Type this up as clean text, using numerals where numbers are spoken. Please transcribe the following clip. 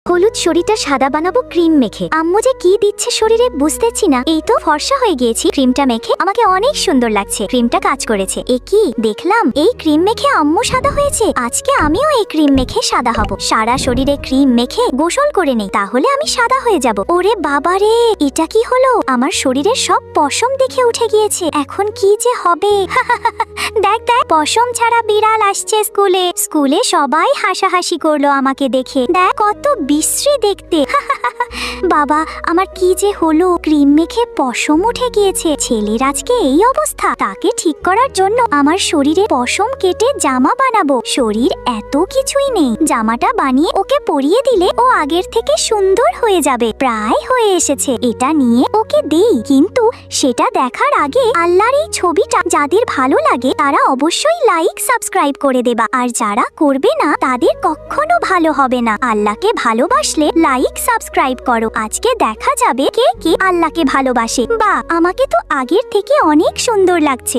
হলুদ শরীরটা সাদা বানাবো ক্রিম মেখে। আম্মু যে কি দিচ্ছে শরীরে বুঝতেছি না। এই তো ফর্সা হয়ে গিয়েছি ক্রিমটা মেখে, আমাকে অনেক সুন্দর লাগছে। ক্রিমটা কাজ করেছে। এ কি দেখলাম, এই ক্রিম মেখে আম্মু সাদা হয়েছে। আজকে আমিও এই ক্রিম মেখে সাদা হব। সারা শরীরে ক্রিম মেখে গোসল করে নেই, তাহলে আমি সাদা হয়ে যাব। ওরে বাবারে, এটা কি হলো? আমার শরীরের সব পশম দেখে উঠে গিয়েছে। এখন কি যে হবে? দেখ দেখ, পশম ছাড়া বিড়াল আসছে স্কুলে। স্কুলে সবাই হাসাহাসি করলো আমাকে দেখে। দেখ কত বিশ্রী দেখতে। বাবা, আমার কি যে হলো? ক্রিম মেখে পশম উঠে গিয়েছে। ছেলের আজকে এই অবস্থা। তাকে ঠিক করার জন্য আমার শরীরে পশম কেটে জামা বানাবো। শরীর এত কিছুই নেই, জামাটা বানিয়ে ওকে পরিয়ে দিলে ও আগের থেকে সুন্দর হয়ে যাবে। প্রায় হয়ে এসেছে। এটা নিয়ে ওকে দেই, কিন্তু সেটা দেখার আগে আল্লাহর এই ছবিটা যাদের ভালো লাগে তারা অবশ্যই লাইক সাবস্ক্রাইব করে দেবা। আর যারা করবে না তাদের কখনো ভালো হবে না। আল্লাহকে ভালোবাসলে লাইক সাবস্ক্রাইব করো। আজকে দেখা যাবে কে কে আল্লাহকে ভালোবাসে। বা আমাকে তো আগের থেকে অনেক সুন্দর লাগছে।